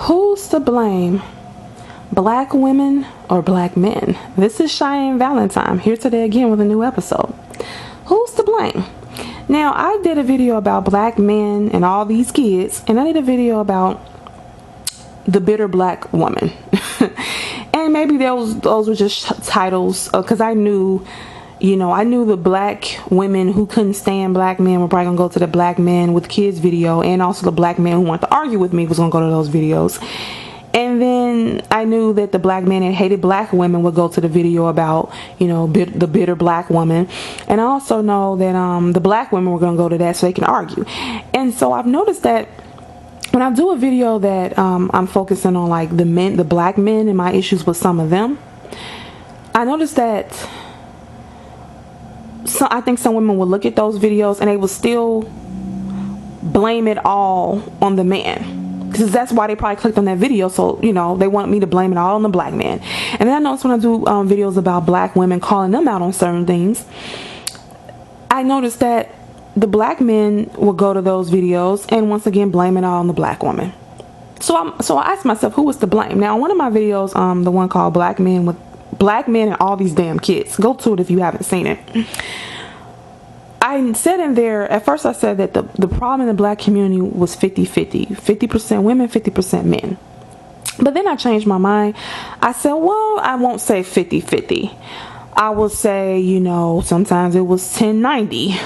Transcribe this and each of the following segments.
Who's to blame? Black women or black men? This is Cheyenne Valentine here today again with a new episode. Who's to blame? Now, I did a video about black men and all these kids, and I did a video about the bitter black woman. And maybe those were just titles because I knew the black women who couldn't stand black men were probably gonna go to the black men with kids video, and also the black men who wanted to argue with me was gonna go to those videos. And then I knew that the black men that hated black women would go to the video about, the bitter black woman. And I also know that the black women were gonna go to that so they can argue. And so I've noticed that when I do a video that I'm focusing on like the black men and my issues with some of them, I noticed that I think some women will look at those videos and they will still blame it all on the man, because that's why they probably clicked on that video. So they want me to blame it all on the black man. And then I notice when I do videos about black women, calling them out on certain things, I noticed that the black men will go to those videos and once again blame it all on the black woman. So I asked myself, who was to blame? Now, one of my videos, the one called Black Men and All These Damn Kids, go to it if you haven't seen it. I said in there, at first I said that the problem in the black community was 50-50. 50% women, 50% men. But then I changed my mind. I said, well, I won't say 50-50. I will say, sometimes it was 10-90,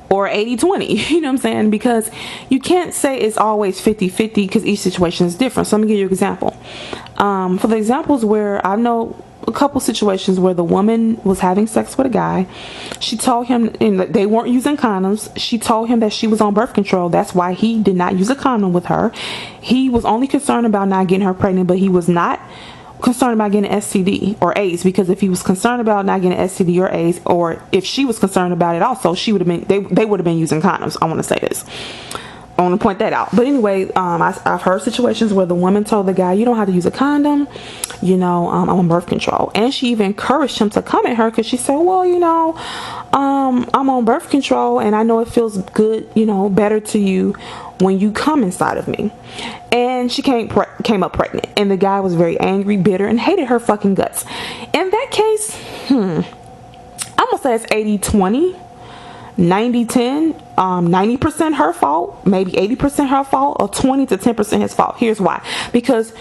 or 80-20, you know what I'm saying? Because you can't say it's always 50-50 because each situation is different. So let me give you an example. For the examples where I know a couple situations where the woman was having sex with a guy, she told him, and they weren't using condoms. She told him that she was on birth control. That's why he did not use a condom with her. He was only concerned about not getting her pregnant, but he was not concerned about getting STD or AIDS, because if he was concerned about not getting STD or AIDS, or if she was concerned about it also, she would have been, they would have been using condoms. I want to say this. I want to point that out. But anyway, I've heard situations where the woman told the guy, you don't have to use a condom, I'm on birth control. And she even encouraged him to come at her because she said, well, I'm on birth control and I know it feels good, better to you when you come inside of me. And she came up pregnant, and the guy was very angry, bitter, and hated her fucking guts. In that case, I'm gonna say it's 80-20, 90-10, 90% her fault, maybe 80% her fault, or 20 to 10% his fault. Here's why. Because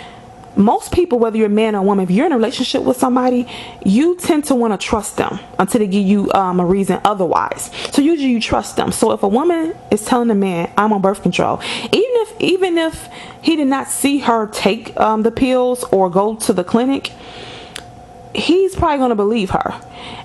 most people, whether you're a man or a woman, if you're in a relationship with somebody, you tend to want to trust them until they give you a reason otherwise. So usually you trust them. So if a woman is telling a man, I'm on birth control, even if he did not see her take the pills or go to the clinic, he's probably going to believe her.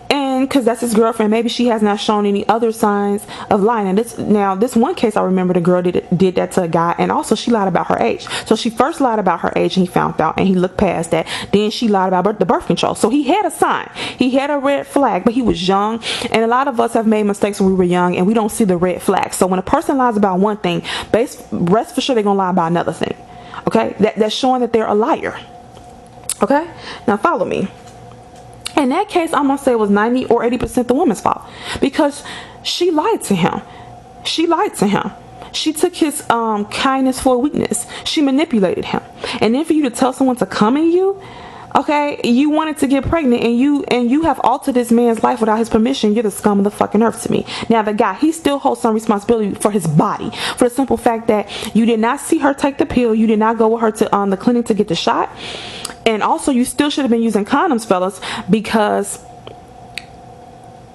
And because that's his girlfriend, maybe she has not shown any other signs of lying. And this one case, I remember the girl did that to a guy, and also she lied about her age. So she first lied about her age, and he found out, and he looked past that. Then she lied about the birth control. So he had a sign, he had a red flag, but he was young. And a lot of us have made mistakes when we were young, and we don't see the red flag. So when a person lies about one thing, rest for sure they're gonna lie about another thing. Okay, that's showing that they're a liar. Okay, now follow me. In that case, I'm going to say it was 90 or 80% the woman's fault, because she lied to him. She took his kindness for a weakness. She manipulated him. And then for you to tell someone to come in you, okay, you wanted to get pregnant, and you have altered this man's life without his permission. You're the scum of the fucking earth to me. Now, the guy, he still holds some responsibility for his body, for the simple fact that you did not see her take the pill. You did not go with her to the clinic to get the shot. And also, you still should have been using condoms, fellas, because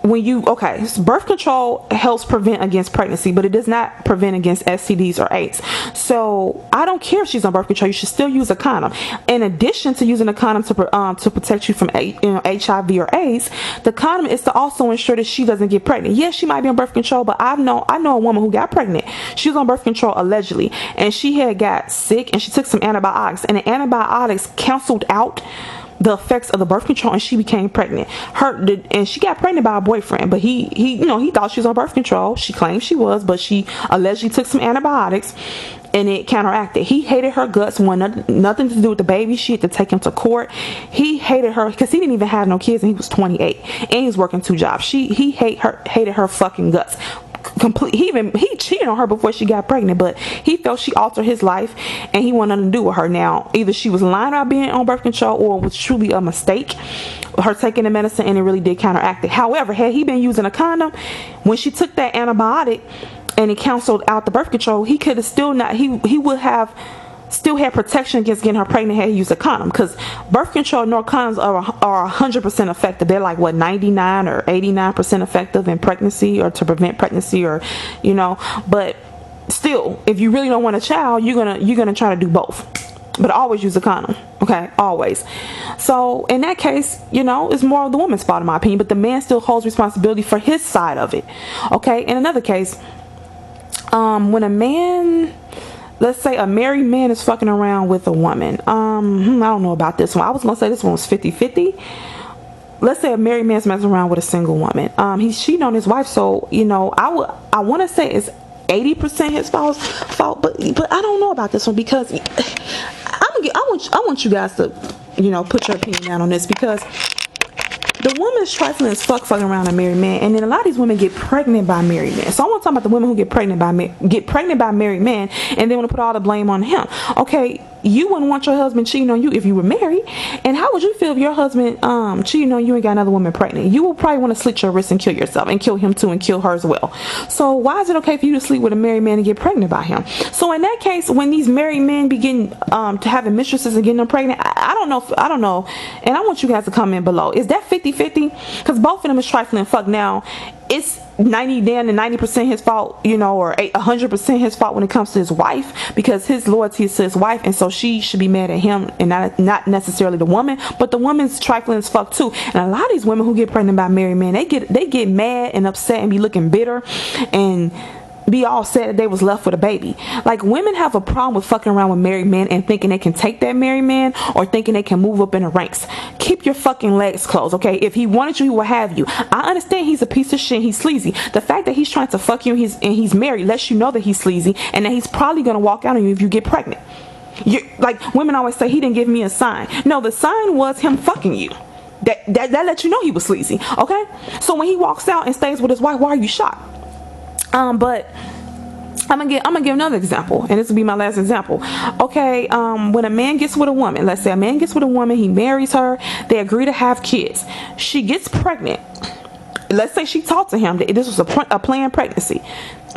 so birth control helps prevent against pregnancy, but it does not prevent against STDs or AIDS. So I don't care if she's on birth control, you should still use a condom. In addition to using a condom to protect you from HIV or AIDS, the condom is to also ensure that she doesn't get pregnant. Yes, she might be on birth control, but I know a woman who got pregnant. She was on birth control allegedly, and she had got sick, and she took some antibiotics, and the antibiotics canceled out the effects of the birth control, and she became pregnant. And she got pregnant by a boyfriend, but he thought she was on birth control. She claimed she was, but she allegedly took some antibiotics, and it counteracted. He hated her guts, wanted nothing to do with the baby. She had to take him to court. He hated her because he didn't even have no kids, and he was 28, and he was working 2 jobs. He hated her fucking guts. he cheated on her before she got pregnant, but he felt she altered his life and he wanted nothing to do with her. Now either she was lying about being on birth control or it was truly a mistake, her taking the medicine, and it really did counteract it. However, had he been using a condom when she took that antibiotic and it canceled out the birth control, he could have still not, he would have still had protection against getting her pregnant had he used a condom, because birth control nor condoms are 100% effective. They're like, what, 99 or 89% effective in pregnancy or to prevent pregnancy, or but still, if you really don't want a child, you're gonna try to do both, but always use a condom. Okay, always. So in that case, it's more of the woman's fault in my opinion, but the man still holds responsibility for his side of it. Okay, in another case, when a man, let's say a married man is fucking around with a woman. I don't know about this one. I was going to say this one was 50-50. Let's say a married man's messing around with a single woman. He's cheating on his wife. So, I want to say it's 80% his fault, but I don't know about this one, because I want you guys to, put your opinion down on this, because the woman's trifling as fucking around a married man, and then a lot of these women get pregnant by married men. So I want to talk about the women who get pregnant by married men, and they want to put all the blame on him. Okay, you wouldn't want your husband cheating on you if you were married, and how would you feel if your husband cheating on you and got another woman pregnant? You would probably want to slit your wrist and kill yourself, and kill him too, and kill her as well. So why is it okay for you to sleep with a married man and get pregnant by him? So in that case, when these married men begin to having mistresses and getting them pregnant, I don't know, and I want you guys to comment below. Is that 50-50? Because both of them is trifling fuck. Now it's 90% his fault, or 100% his fault when it comes to his wife, because his loyalty is to his wife, and so she should be mad at him and not necessarily the woman. But the woman's trifling as fuck too. And a lot of these women who get pregnant by married men, they get mad and upset and be looking bitter and be all sad that they was left with a baby. Like, women have a problem with fucking around with married men and thinking they can take that married man, or thinking they can move up in the ranks. Keep your fucking legs closed, okay? If he wanted you, he will have you. I understand he's a piece of shit, he's sleazy. The fact that he's trying to fuck you and he's married lets you know that he's sleazy, and that he's probably gonna walk out on you if you get pregnant. Like, women always say, he didn't give me a sign. No, the sign was him fucking you. That let you know he was sleazy, okay? So when he walks out and stays with his wife, why are you shocked? But I'm gonna give another example, and this will be my last example. Okay, when a man gets with a woman, let's say a man gets with a woman, he marries her, they agree to have kids. She gets pregnant. Let's say she talked to him that this was a planned pregnancy,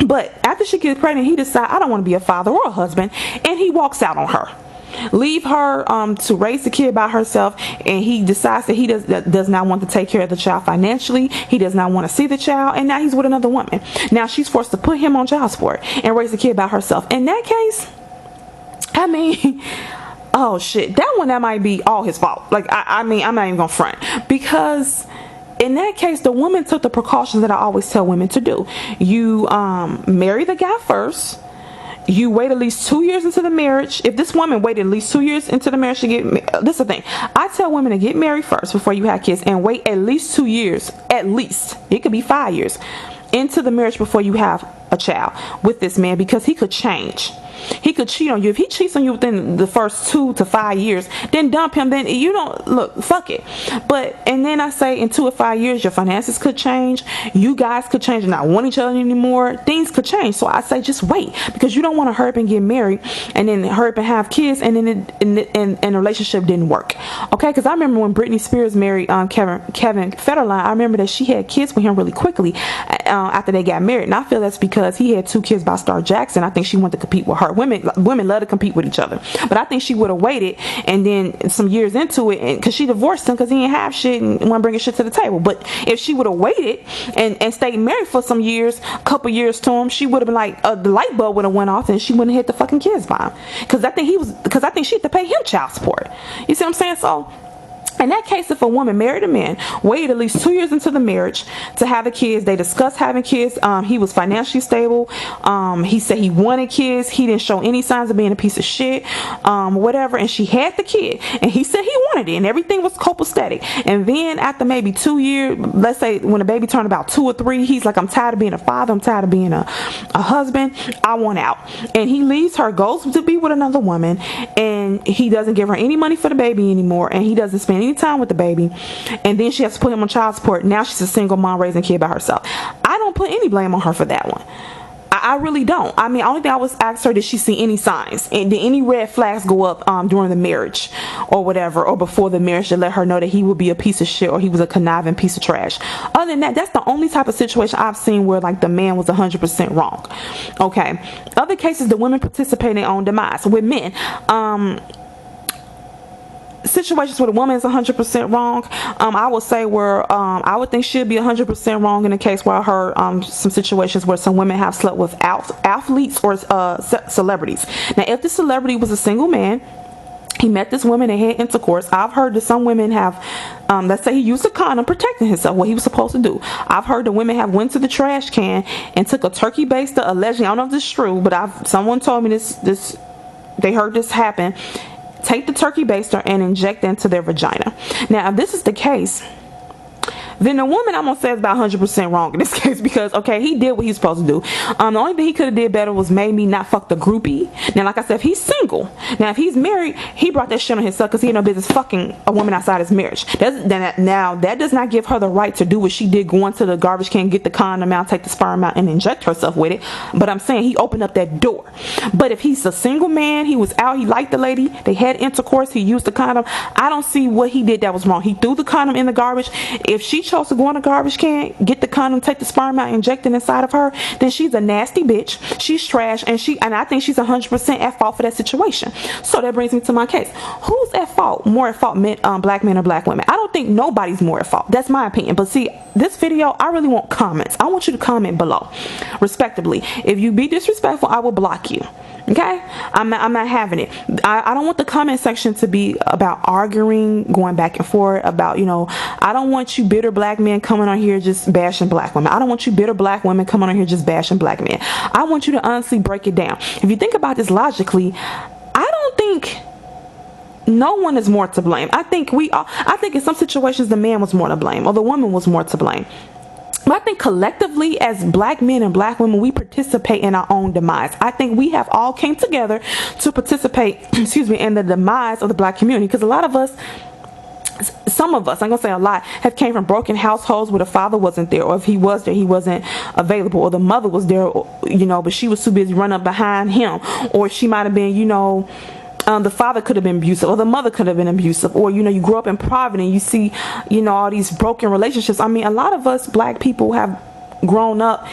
but after she gets pregnant, he decides, I don't want to be a father or a husband, and he walks out on her. Leave her to raise the kid by herself, and he decides that he does not want to take care of the child financially. He does not want to see the child, and now he's with another woman. Now she's forced to put him on child support and raise the kid by herself. In that case, I mean, oh shit, that might be all his fault. Like, I mean, I'm not even gonna front, because in that case, the woman took the precautions that I always tell women to do. You marry the guy first. You wait at least 2 years into the marriage. If this woman waited at least 2 years into the marriage to get married, this is the thing. I tell women to get married first before you have kids, and wait at least 2 years, at least. It could be 5 years into the marriage before you have a child with this man, because he could change. He could cheat on you. If he cheats on you within the first 2 to 5 years, then dump him. Then you don't look, fuck it. And then I say in 2 or 5 years, your finances could change. You guys could change and not want each other anymore. Things could change. So I say just wait, because you don't want to hurry up and get married and then hurry up and have kids, and then the relationship didn't work. Okay, because I remember when Britney Spears married Kevin Federline, I remember that she had kids with him really quickly after they got married, and I feel that's because he had 2 kids by Star Jackson. I think she wanted to compete with her. Women love to compete with each other, but I think she would have waited, and then some years into it, because she divorced him because he didn't have shit and wasn't bringing shit to the table. But if she would have waited and stayed married for some years, couple years to him, she would have been like, the light bulb would have went off, and she wouldn't hit the fucking kids by him, because I think she had to pay him child support. You see what I'm saying? So in that case, if a woman married a man, waited at least 2 years into the marriage to have the kids, they discussed having kids, he was financially stable, he said he wanted kids, he didn't show any signs of being a piece of shit, whatever, and she had the kid, and he said he wanted it, and everything was copacetic. And then after maybe 2 years, let's say when the baby turned about 2 or 3, he's like, I'm tired of being a father, I'm tired of being a husband, I want out. And he leaves her, goes to be with another woman, and he doesn't give her any money for the baby anymore, and he doesn't spend any any time with the baby, and then she has to put him on child support. Now she's a single mom raising a kid by herself. I don't put any blame on her for that one. I really don't. I mean, only thing I was asked her, did she see any signs? And did any red flags go up during the marriage or whatever, or before the marriage, to let her know that he would be a piece of shit or he was a conniving piece of trash? Other than that, that's the only type of situation I've seen where like the man was 100% wrong. Okay. Other cases, the women participating on demise. With men, situations where the woman is 100% wrong, I would say where I would think she'd be 100% wrong in a case where I heard some situations where some women have slept with athletes or celebrities. Now, if the celebrity was a single man, he met this woman and had intercourse, I've heard that some women have, let's say he used a condom protecting himself, what he was supposed to do. I've heard the women have went to the trash can and took a turkey baster, allegedly, I don't know if this is true, but someone told me this, they heard this happen. Take the turkey baster and inject into their vagina. Now, if this is the case, then the woman, I'm gonna say, is about 100% wrong in this case, because okay, he did what he's supposed to do. The only thing he could have did better was maybe not fuck the groupie. Now, like I said, if he's single, now if he's married, he brought that shit on himself, because he had no business fucking a woman outside his marriage. Now that does not give her the right to do what she did, go into the garbage can, get the condom out, take the sperm out, and inject herself with it. But I'm saying he opened up that door. But if he's a single man, he was out, he liked the lady, they had intercourse, he used the condom, I don't see what he did that was wrong. He threw the condom in the garbage. If she chose to go in the garbage can, get the condom, take the sperm out, inject it inside of her, then she's a nasty bitch, she's trash, and I think she's 100% at fault for that situation. So that brings me to my case. Who's at fault? More at fault, black men or black women? I don't think nobody's more at fault. That's my opinion. But see, this video, I really want comments. I want you to comment below, respectively. If you be disrespectful, I will block you. Okay, I'm not having it. I don't want the comment section to be about arguing, going back and forth about, I don't want you bitter black men coming on here just bashing black women. I don't want you bitter black women coming on here just bashing black men. I want you to honestly break it down. If you think about this logically, I don't think no one is more to blame. I think in some situations the man was more to blame, or the woman was more to blame. But I think collectively, as black men and black women, we participate in our own demise. I think we have all came together to participate, in the demise of the black community. Because a lot of us, some of us, I'm gonna say a lot, have came from broken households where the father wasn't there, or if he was there, he wasn't available, or the mother was there, but she was too busy running up behind him, or she might have been, the father could have been abusive, or the mother could have been abusive, or you grew up in poverty and you see all these broken relationships. I mean, a lot of us black people have grown up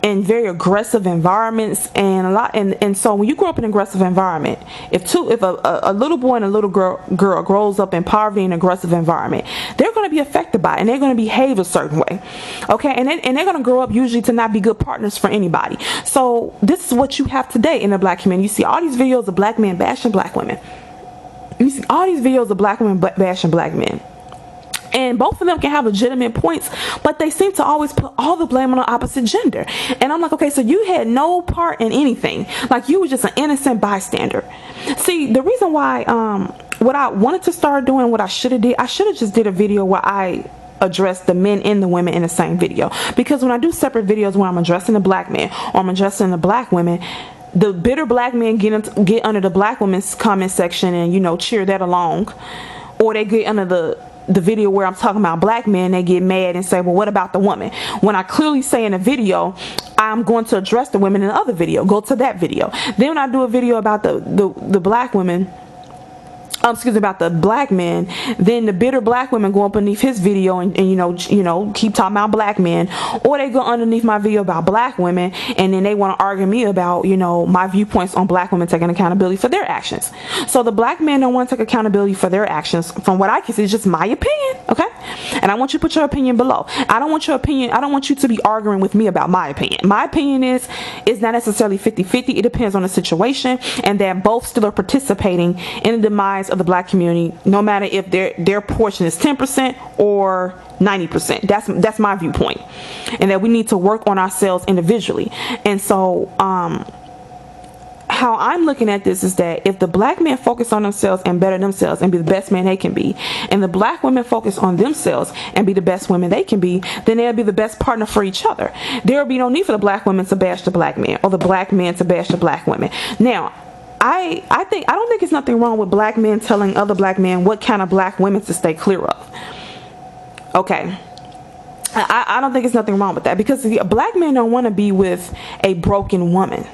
in very aggressive environments, and so when you grow up in an aggressive environment, if a little boy and a little girl grows up in poverty and aggressive environment, they're going to be affected by it, and they're going to behave a certain way, okay, and they're going to grow up usually to not be good partners for anybody. So this is what you have today in the black community. You see all these videos of black men bashing black women. You see all these videos of black women bashing black men. And both of them can have legitimate points, but they seem to always put all the blame on the opposite gender. And I'm like, okay, so you had no part in anything. Like, you were just an innocent bystander. See, the reason why, what I wanted to start doing, what I should have just did a video where I address the men and the women in the same video. Because when I do separate videos where I'm addressing the black men or I'm addressing the black women, the bitter black men get under the black women's comment section and, cheer that along. Or they get under the video where I'm talking about black men, they get mad and say, well, what about the woman? When I clearly say in a video, I'm going to address the women in the other video. Go to that video. Then when I do a video about the black women, about the black men, then the bitter black women go up underneath his video and keep talking about black men, or they go underneath my video about black women and then they want to argue me about my viewpoints on black women taking accountability for their actions. So the black men don't want to take accountability for their actions. From what I can see, it's just my opinion, okay? And I want you to put your opinion below. I don't want your opinion, I don't want you to be arguing with me about my opinion. My opinion is not necessarily 50-50. It depends on the situation, and that both still are participating in the demise of the black community, no matter if their portion is 10% or 90%. That's my viewpoint, and that we need to work on ourselves individually. And so how I'm looking at this is that if the black men focus on themselves and better themselves and be the best man they can be, and the black women focus on themselves and be the best women they can be, then they'll be the best partner for each other. There will be no need for the black women to bash the black men or the black men to bash the black women. Now, I don't think it's nothing wrong with black men telling other black men what kind of black women to stay clear of. Okay. I don't think it's nothing wrong with that, because black men don't want to be with a broken woman.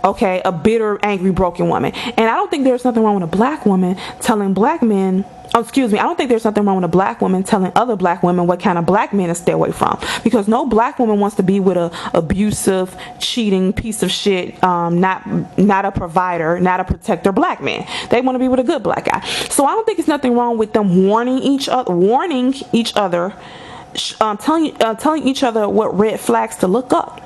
Okay, a bitter, angry, broken woman. And I don't think there's nothing wrong with a black woman telling black men, I don't think there's nothing wrong with a black woman telling other black women what kind of black men to stay away from, because no black woman wants to be with a abusive, cheating piece of shit, not a provider, not a protector black man. They want to be with a good black guy. So I don't think it's nothing wrong with them warning each other, telling each other what red flags to look up.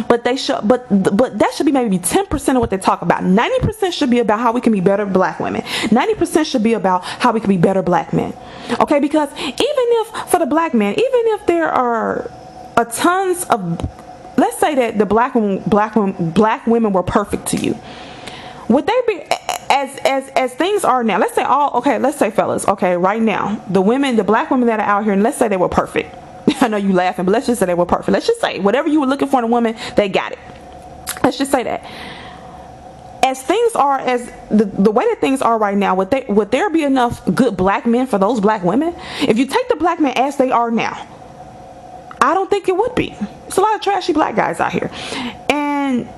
But they should, but that should be maybe 10% of what they talk about. 90% should be about how we can be better black women. 90% should be about how we can be better black men. Okay, because even if for the black man, even if there are a tons of, let's say that the black women were perfect to you, would they be, as things are now? Let's say fellas, okay, right now, the black women that are out here, and let's say they were perfect. I know you laughing, but let's just say they were perfect. Let's just say whatever you were looking for in a woman, they got it. Let's just say that. As things are, as the way that things are right now, would there be enough good black men for those black women? If you take the black men as they are now, I don't think it would be. It's a lot of trashy black guys out here. And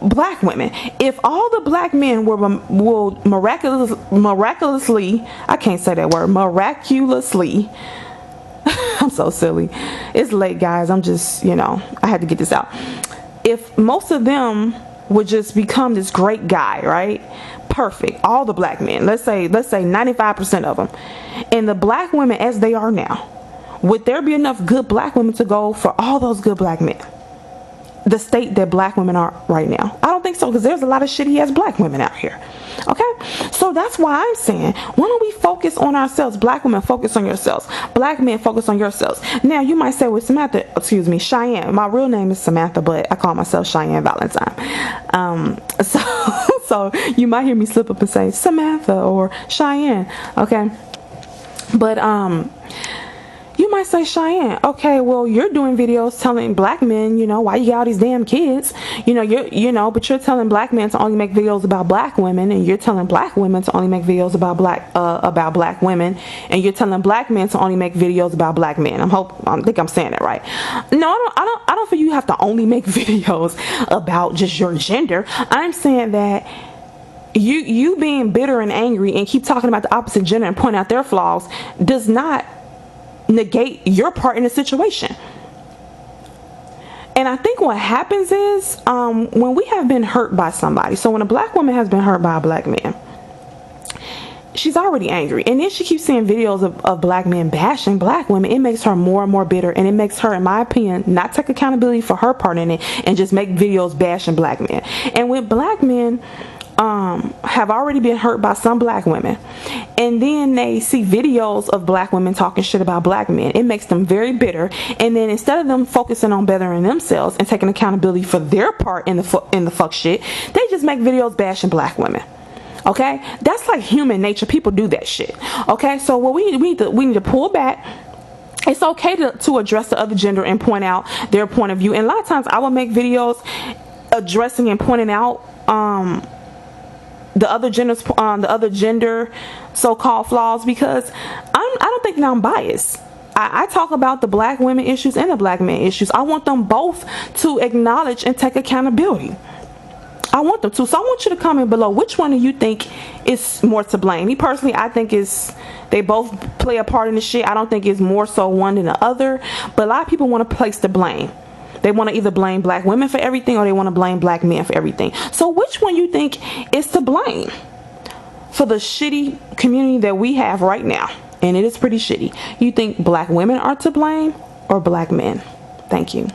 black women, if all the black men will miraculously, I can't say that word, miraculously, I'm so silly. It's late, guys. I'm just, I had to get this out. If most of them would just become this great guy, right? Perfect. All the black men, let's say 95% of them. And the black women as they are now, would there be enough good black women to go for all those good black men? The state that black women are right now, I don't think so, because there's a lot of shitty ass black women out here. Okay, so that's why I'm saying, why don't we focus on ourselves? Black women, focus on yourselves. Black men, focus on yourselves. Now you might say, well, Cheyenne, my real name is Samantha, but I call myself Cheyenne Valentine. So you might hear me slip up and say Samantha or Cheyenne. Okay, but you might say, Cheyenne, okay, well, you're doing videos telling black men, why you got all these damn kids, but you're telling black men to only make videos about black women, and you're telling black women to only make videos about black women, and you're telling black men to only make videos about black men. I think I'm saying that right. No, I don't feel you have to only make videos about just your gender. I'm saying that you being bitter and angry and keep talking about the opposite gender and point out their flaws does not negate your part in the situation. And I think what happens is when we have been hurt by somebody, so when a black woman has been hurt by a black man, she's already angry, and then she keeps seeing videos of black men bashing black women. It makes her more and more bitter, and it makes her, in my opinion, not take accountability for her part in it and just make videos bashing black men. And with black men have already been hurt by some black women, and then they see videos of black women talking shit about black men, it makes them very bitter. And then instead of them focusing on bettering themselves and taking accountability for their part in the fuck shit, they just make videos bashing black women. Okay, that's like human nature. People do that shit. Okay, so what we need to pull back. It's okay to address the other gender and point out their point of view. And a lot of times I will make videos addressing and pointing out the other gender so-called flaws, because I don't think that I'm biased. I talk about the black women issues and the black men issues. I want them both to acknowledge and take accountability. I want them to. So I want you to comment below, which one do you think is more to blame? Me personally, I think they both play a part in the shit. I don't think it's more so one than the other, but a lot of people want to place the blame. They want to either blame black women for everything, or they want to blame black men for everything. So which one you think is to blame for the shitty community that we have right now? And it is pretty shitty. You think black women are to blame or black men? Thank you.